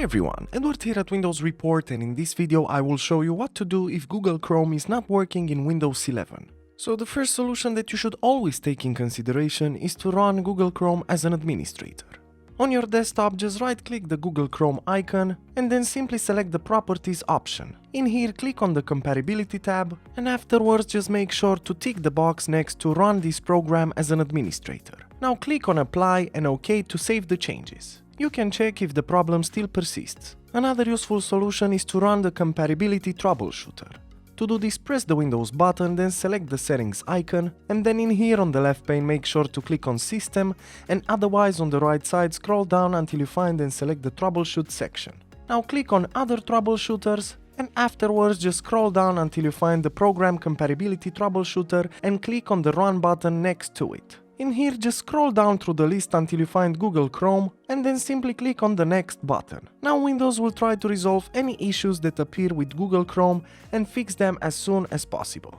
everyone, Edward here at Windows Report, and in this video I will show you what to do if Google Chrome is not working in Windows 11. So the first solution that you should always take in consideration is to run Google Chrome as an administrator. On your desktop, just right-click the Google Chrome icon and then simply select the Properties option. In here, click on the Compatibility tab, and afterwards just make sure to tick the box next to Run this program as an administrator. Now click on Apply and OK to save the changes. You can check if the problem still persists. Another useful solution is to run the compatibility troubleshooter. To do this, press the Windows button, then select the settings icon, and then in here on the left pane make sure to click on System, and otherwise on the right side scroll down until you find and select the Troubleshoot section. Now click on Other Troubleshooters, and afterwards just scroll down until you find the Program Compatibility Troubleshooter and click on the Run button next to it. In here, just scroll down through the list until you find Google Chrome and then simply click on the Next button. Now Windows will try to resolve any issues that appear with Google Chrome and fix them as soon as possible.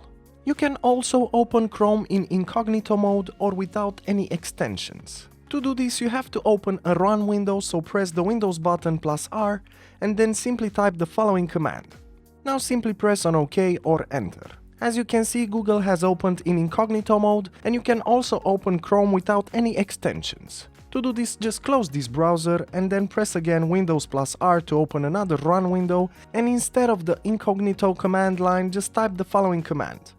You can also open Chrome in incognito mode or without any extensions. To do this, you have to open a Run window, so press the Windows button plus R and then simply type the following command. Now simply press on OK or Enter. As you can see, Google has opened in incognito mode, and you can also open Chrome without any extensions. To do this, just close this browser and then press again Windows plus R to open another Run window, and instead of the incognito command line, just type the following command.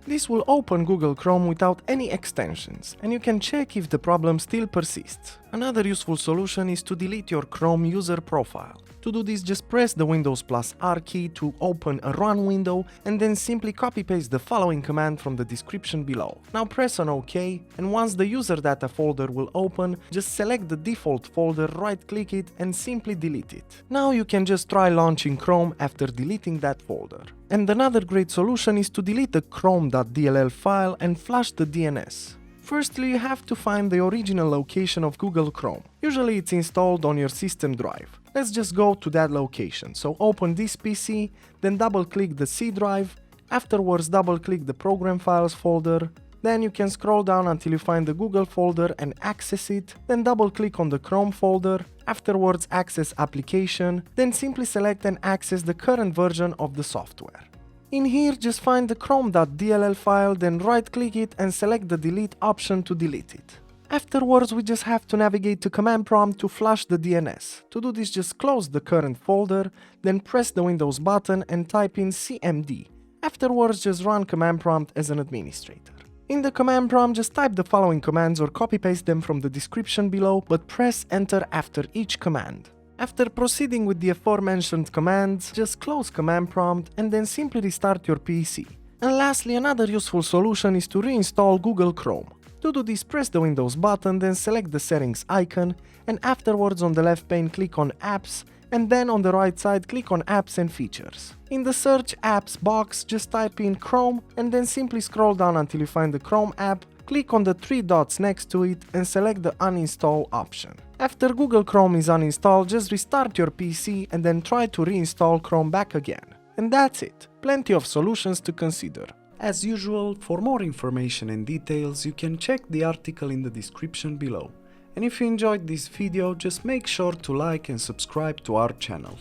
This will open Google Chrome without any extensions, and you can check if the problem still persists. Another useful solution is to delete your Chrome user profile. To do this, just press the Windows plus R key to open a Run window and then simply copy-paste the following command from the description below. Now press on OK, and once the user data folder will open, just select the default folder, right-click it and simply delete it. Now you can just try launching Chrome after deleting that folder. And another great solution is to delete the chrome.dll file and flush the DNS. Firstly, you have to find the original location of Google Chrome. Usually it's installed on your system drive. Let's just go to that location. So open this PC, then double-click the C drive, afterwards double-click the Program Files folder, then you can scroll down until you find the Google folder and access it, then double-click on the Chrome folder, afterwards access Application, then simply select and access the current version of the software. In here, just find the chrome.dll file, then right-click it and select the Delete option to delete it. Afterwards, we just have to navigate to Command Prompt to flush the DNS. To do this, just close the current folder, then press the Windows button and type in cmd. Afterwards, just run Command Prompt as an administrator. In the Command Prompt, just type the following commands or copy-paste them from the description below, but press Enter after each command. After proceeding with the aforementioned commands, just close Command Prompt and then simply restart your PC. And lastly, another useful solution is to reinstall Google Chrome. To do this, press the Windows button, then select the settings icon, and afterwards on the left pane click on Apps, and then on the right side click on Apps and Features. In the Search Apps box, just type in Chrome and then simply scroll down until you find the Chrome app, click on the three dots next to it and select the Uninstall option. After Google Chrome is uninstalled, just restart your PC and then try to reinstall Chrome back again. And that's it. Plenty of solutions to consider. As usual, for more information and details, you can check the article in the description below. And if you enjoyed this video, just make sure to like and subscribe to our channel.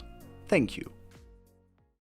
Thank you.